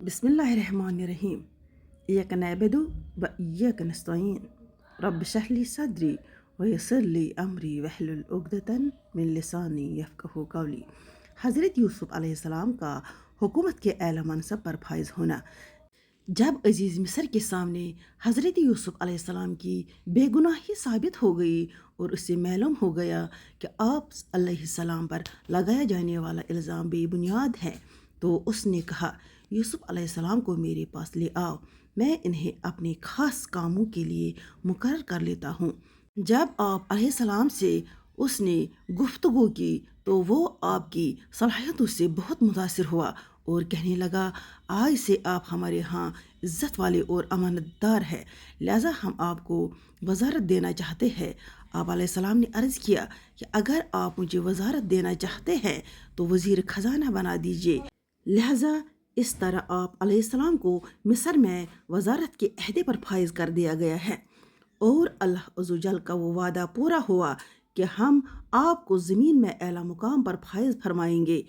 बिस्मिल्लाहिर्रहमानिर्रहीम। इय्याक नअबुदु व इय्याक नस्तईन। रब्बि इश्रह ली सदरी व यस्सिर ली अमरी वहलुल उक़दतन मिन लिसानी यफ़क़हू क़ौली। हज़रत यूसुफ़ अलैहिस्सलाम का हुकूमत के आला मनसब पर फाइज होना। जब अजीज़ मिस्र के सामने हज़रत यूसुफ़ अलैहिस्सलाम की बेगुनाही साबित हो गई और उससे मालूम हो गया कि आप अलैहिस्सलाम पर लगाया जाने वाला इल्ज़ाम बेबुनियाद है, तो उसने कहा, यूसुफ़ अलैहिस्सलाम को मेरे पास ले आओ, मैं इन्हें अपने ख़ास कामों के लिए मुकर्रर कर लेता हूँ। जब आप अलैहिस्सलाम से उसने गुफ्तगू की तो वो आपकी सलाहियतों से बहुत मुतासिर हुआ और कहने लगा, आज से आप हमारे यहाँ इज़्ज़त वाले और अमानतदार हैं, लिहाजा हम आपको वज़ारत देना चाहते हैं। आप अलैहिस्सलाम ने अर्ज़ किया कि अगर आप मुझे वज़ारत देना चाहते हैं तो वज़ीर ख़जाना बना दीजिए। लिहाजा इस तरह आप अलैहिस्सलाम को मिस्र में वज़ारत के अहदे पर फाइज कर दिया गया है और अल्लाह अज़्ज़ व जल का वो वादा पूरा हुआ कि हम आपको ज़मीन में आला मुकाम पर फाइज फरमाएंगे।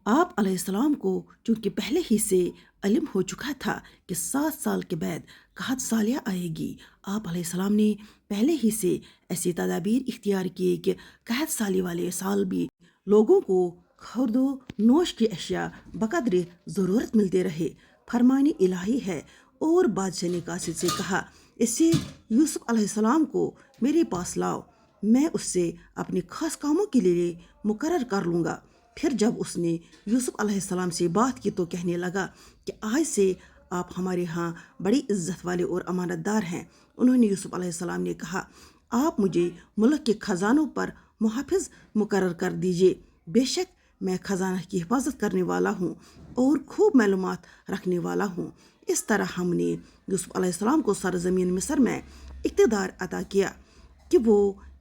आप अलैहिस्सलाम को चूँकि पहले ही से इल्म हो चुका था कि 7 साल के बाद कहत सालिया आएगी, आप अलैहिस्सलाम ने पहले ही से ऐसी तदाबीर इख्तियार किए कि कहत साली वाले साल भी लोगों को खुर्दो नोश की अशिया बकदर ज़रूरत मिलते रहे। फरमानी इलाही है। और बादशाह ने कासिद से कहा, इससे यूसुफ़ अलैहिस्सलाम को मेरे पास लाओ, मैं उससे अपने ख़ास कामों के लिए मुकर्रर कर लूँगा। फिर जब उसने यूसुफ़ अलैहिस्सलाम से बात की तो कहने लगा कि आज से आप हमारे यहाँ बड़ी इज़्ज़त वाले और अमानतदार हैं। उन्होंने यूसुफ़ अलैहिस्सलाम ने कहा, आप मुझे मुल्क के ख़जानों पर मुहाफ़िज़ मुकर्रर कर दीजिए। बेशक मैं ख़जाना की हिफाजत करने वाला हूँ और खूब मालूमात रखने वाला हूँ। इस तरह हमने यूसुफ़ अलैहिस्सलाम को सरज़मीन मिस्र में इक़्तिदार अता किया कि वो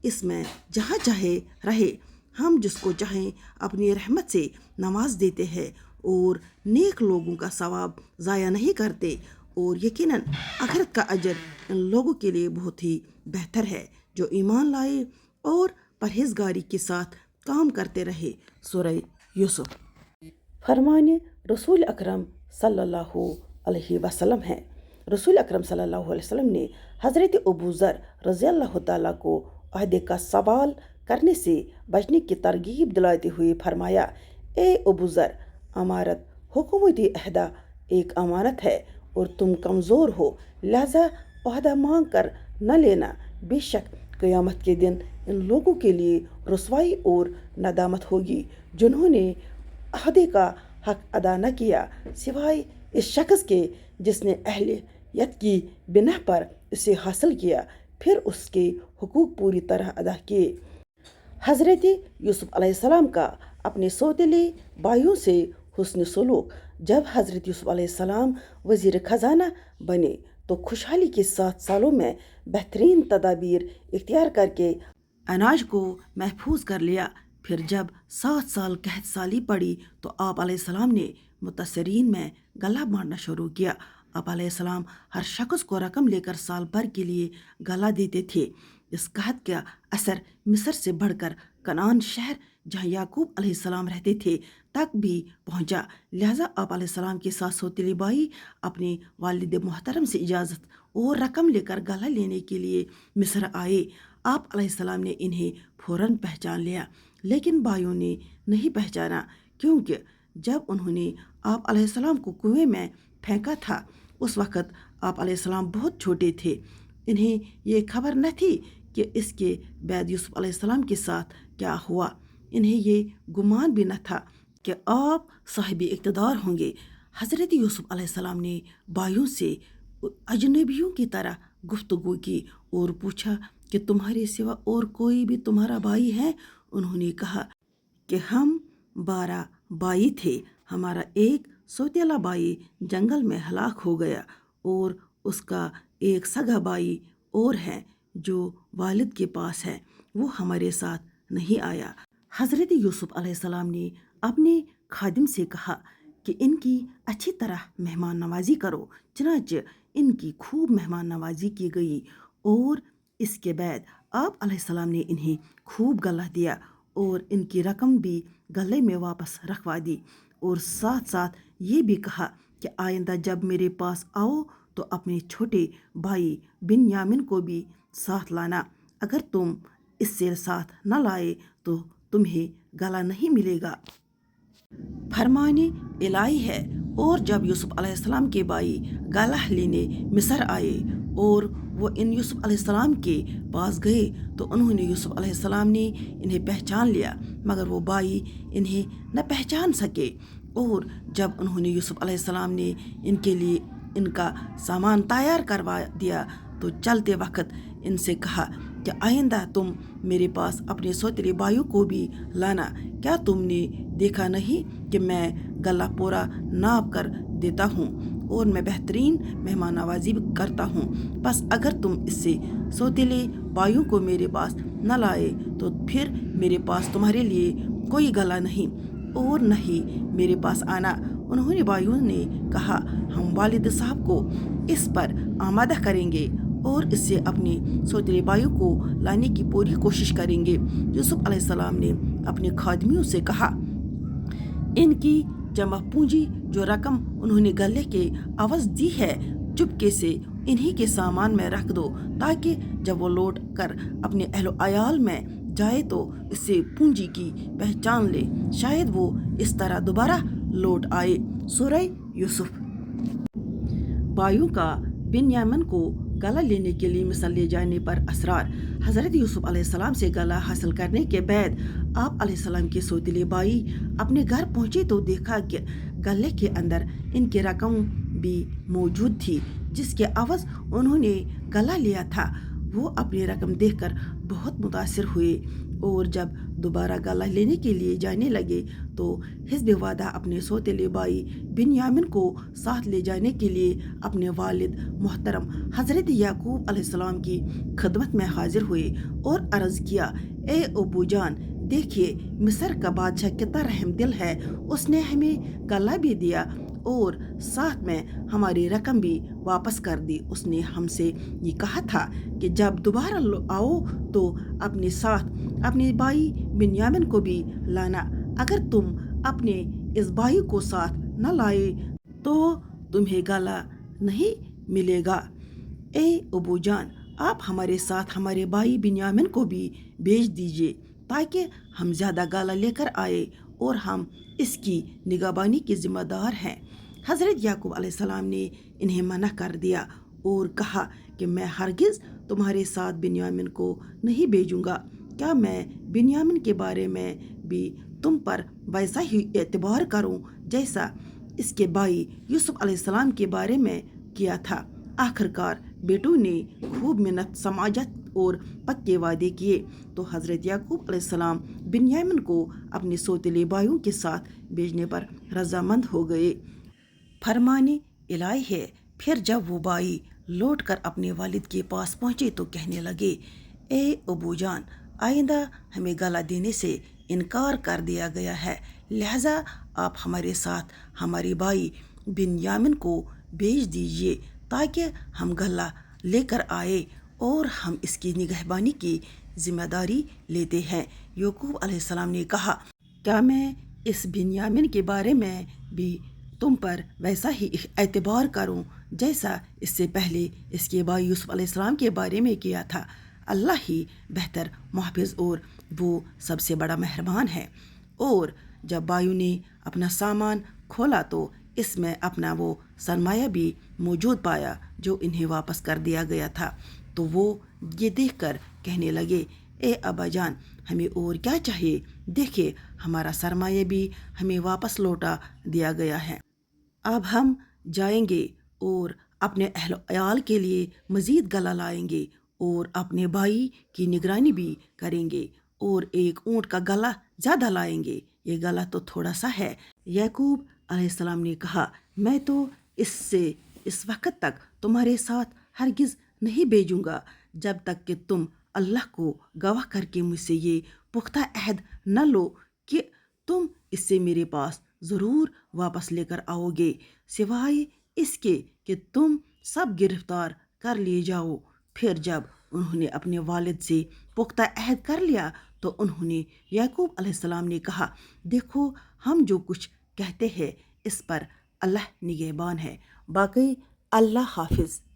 इसमें जहाँ चाहे रहे। हम जिसको चाहें अपनी रहमत से नवाज देते हैं और नेक लोगों का सवाब ज़ाया नहीं करते, और यकीनन आखिरत का अजर इन लोगों के लिए बहुत ही बेहतर है जो ईमान लाए और परहेज़गारी के साथ काम करते रहे। सूरह यूसुफ। फरमाने रसूल अकरम सल्लल्लाहु अलैहि वसल्लम है। रसूल अकरम सल्लल्लाहु अलैहि वसल्लम ने हज़रत अबू ज़र रज़ियल्लाहु ताला को अहदे का सवाल करने से बचने की तरगीब दिलाते हुए फरमाया, ए अबू ज़र, अमारत हुकूमती अहदा एक अमानत है और तुम कमज़ोर हो, लिहाजा अहदा मांग कर न लेना। बेशक क़यामत के दिन इन लोगों के लिए रुसवाई और नदामत होगी जिन्होंने अहदे का हक अदा न किया, सिवाय इस शख्स के जिसने अहलियत की बिना पर इसे हासिल किया, फिर उसके हुकूक पूरी तरह अदा किए। हज़रत यूसुफ़ अलैहिस्सलाम का अपने सौतेले भाइयों से हुस्न सलूक। जब हज़रत यूसुफ़ अलैहिस्सलाम वज़ीर ख़जाना बने तो खुशहाली के 7 सालों में बेहतरीन तदाबीर इख्तियार करके अनाज को महफूज कर लिया। फिर जब 7 साल कहत साली पड़ी तो आप अलैहिस्सलाम ने मुतसरीन में गला बांटना शुरू किया। आप अलैहिस्सलाम हर शख्स को रकम लेकर साल भर के लिए गला देते थे। इस कहत का असर मिस्र से बढ़कर कनान शहर जहाँ याकूब अलैहिस्सलाम रहते थे तक भी पहुँचा। लिहाजा आप अलैहिस्सलाम के साथ सौतेले भाई अपने वालिद मोहतरम से इजाज़त और रकम लेकर गला लेने के लिए मिस्र आए। आप अलैहिस्सलाम ने इन्हें फ़ौरन पहचान लिया, लेकिन भाइयों ने नहीं पहचाना, क्योंकि जब उन्होंने आप अलैहिस्सलाम को कुएं में फेंका था उस वक़्त आप अलैहिस्सलाम बहुत छोटे थे। इन्हें ये खबर न थी कि इसके बाद यूसुफ़ अलैहिस्सलाम के साथ क्या हुआ। इन्हें ये गुमान भी न था कि आप साहिब इक़्तिदार होंगे। हज़रत यूसुफ़ अलैहिस्सलाम ने भाइयों से अजनबियों की तरह गुफ्तगू की और पूछा कि तुम्हारे सिवा और कोई भी तुम्हारा भाई है? उन्होंने कहा कि हम 12 भाई थे, हमारा एक सौतेला भाई जंगल में हलाक हो गया और उसका एक सगा भाई और है जो वालिद के पास है, वो हमारे साथ नहीं आया। हज़रत यूसुफ़ अलैहिस्सलाम ने अपने खादिम से कहा कि इनकी अच्छी तरह मेहमान नवाजी करो। चनाचे इनकी खूब मेहमान नवाजी की गई और इसके बाद आप अलैहिस्सलाम ने इन्हें खूब गला दिया और इनकी रकम भी गले में वापस रखवा दी और साथ साथ ये भी कहा کہ آئندہ جب میرے پاس آؤ تو اپنے چھوٹے بھائی بنیامین کو بھی ساتھ لانا، اگر تم اس سے ساتھ نہ لائے تو تمہیں گلا نہیں ملے گا۔ فرمان الہی ہے۔ اور جب یوسف علیہ السلام کے بھائی گلہ لینے مصر آئے اور وہ ان یوسف علیہ السلام کے پاس گئے تو انہوں نے یوسف علیہ السلام نے انہیں پہچان لیا، مگر وہ بھائی انہیں نہ پہچان سکے۔ اور جب انہوں نے یوسف علیہ السلام نے ان کے لیے ان کا سامان تیار کروا دیا تو چلتے وقت ان سے کہا کہ آئندہ تم میرے پاس اپنے سوتیلے بھائیوں کو بھی لانا، کیا تم نے دیکھا نہیں کہ میں گلہ پورا ناپ کر دیتا ہوں اور میں بہترین مہمان نوازی کرتا ہوں؟ بس اگر تم اس سے سوتیلے بھائیوں کو میرے پاس نہ لائے تو پھر میرے پاس تمہارے لیے کوئی گلہ نہیں اور نہ ہی میرے پاس آنا۔ انہوں نے بھائیوں نے کہا، ہم والد صاحب کو اس پر آمادہ کریں گے اور اس سے اپنے سوتیلے بھائیوں کو لانے کی پوری کوشش کریں گے۔ یوسف علیہ السلام نے اپنے خادمیوں سے کہا، ان کی جمع پونجی جو رقم انہوں نے گلے کے عوض دی ہے چپکے سے انہی کے سامان میں رکھ دو، تاکہ جب وہ لوٹ کر اپنے اہل و عیال میں جائے تو اس سے پونجی کی پہچان لے، شاید وہ اس طرح دوبارہ لوٹ آئے۔ سورہ یوسف۔ بھائیوں کا بنیامین کو گلہ لینے کے لیے مصر لے جانے پر اصرار۔ حضرت یوسف علیہ السلام سے گلہ حاصل کرنے کے بعد آپ علیہ السلام کے سوتیلے بھائی اپنے گھر پہنچے تو دیکھا کہ گلے کے اندر ان کی رقم بھی موجود تھی جس کے عوض انہوں نے گلہ لیا تھا۔ وہ اپنی رقم دیکھ کر بہت متاثر ہوئے اور جب دوبارہ گلہ لینے کے لیے جانے لگے تو حزب وعدہ اپنے سوتیلے بھائی بنیامین کو ساتھ لے جانے کے لیے اپنے والد محترم حضرت یعقوب علیہ السلام کی خدمت میں حاضر ہوئے اور عرض کیا، اے ابو جان، دیکھیے مصر کا بادشاہ کتنا رحم دل ہے، اس نے ہمیں گلہ بھی دیا اور ساتھ میں ہماری رقم بھی واپس کر دی۔ اس نے ہم سے یہ کہا تھا کہ جب دوبارہ آؤ تو اپنے ساتھ اپنے بھائی بنیامین کو بھی لانا، اگر تم اپنے اس بھائی کو ساتھ نہ لائے تو تمہیں گلہ نہیں ملے گا۔ اے ابو جان، آپ ہمارے ساتھ ہمارے بھائی بنیامین کو بھی بھیج دیجیے تاکہ ہم زیادہ گلہ لے کر آئے اور ہم اس کی نگہبانی کے ذمہ دار ہیں۔ حضرت یعقوب علیہ السلام نے انہیں منع کر دیا اور کہا کہ میں ہرگز تمہارے ساتھ بنیامین کو نہیں بھیجوں گا۔ کیا میں بنیامین کے بارے میں بھی تم پر ویسا ہی اعتبار کروں جیسا اس کے بھائی یوسف علیہ السلام کے بارے میں کیا تھا؟ آخر کار بیٹوں نے خوب منت سماجت اور پکے وعدے کیے تو حضرت یعقوب علیہ السلام بنیامین کو اپنے سوتیلے بھائیوں کے ساتھ بھیجنے پر رضامند ہو گئے۔ فرمان الہی ہے۔ پھر جب وہ بھائی لوٹ کر اپنے والد کے پاس پہنچے تو کہنے لگے، اے ابو جان، آئندہ ہمیں گلہ دینے سے انکار کر دیا گیا ہے، لہذا آپ ہمارے ساتھ ہمارے بھائی بنیامین کو بھیج دیجیے تاکہ ہم گلہ لے کر آئے اور ہم اس کی نگہبانی کی ذمہ داری لیتے ہیں۔ یعقوب علیہ السلام نے کہا، کیا میں اس بنیامین کے بارے میں بھی تم پر ویسا ہی اعتبار کروں جیسا اس سے پہلے اس کے بھائی یوسف علیہ السلام کے بارے میں کیا تھا؟ اللہ ہی بہتر محافظ اور وہ سب سے بڑا مہربان ہے۔ اور جب بھائیوں نے اپنا سامان کھولا تو اس میں اپنا وہ سرمایہ بھی موجود پایا جو انہیں واپس کر دیا گیا تھا، تو وہ یہ دیکھ کر کہنے لگے، اے ابا جان، ہمیں اور کیا چاہیے؟ دیکھیے ہمارا سرمایہ بھی ہمیں واپس لوٹا دیا گیا ہے۔ اب ہم جائیں گے اور اپنے اہل و عیال کے لیے مزید گلہ لائیں گے اور اپنے بھائی کی نگرانی بھی کریں گے اور ایک اونٹ کا گلہ زیادہ لائیں گے، یہ گلہ تو تھوڑا سا ہے۔ یعقوب علیہ السلام نے کہا، میں تو اس وقت تک تمہارے ساتھ ہرگز نہیں بھیجوں گا جب تک کہ تم اللہ کو گواہ کر کے مجھ سے یہ پختہ عہد نہ لو کہ تم اس سے میرے پاس ضرور واپس لے کر آؤ گے، سوائے اس کے کہ تم سب گرفتار کر لیے جاؤ۔ پھر جب انہوں نے اپنے والد سے پختہ عہد کر لیا تو انہوں نے یعقوب علیہ السلام نے کہا، دیکھو ہم جو کچھ کہتے ہیں اس پر اللہ نگہبان ہے، باقی اللہ حافظ.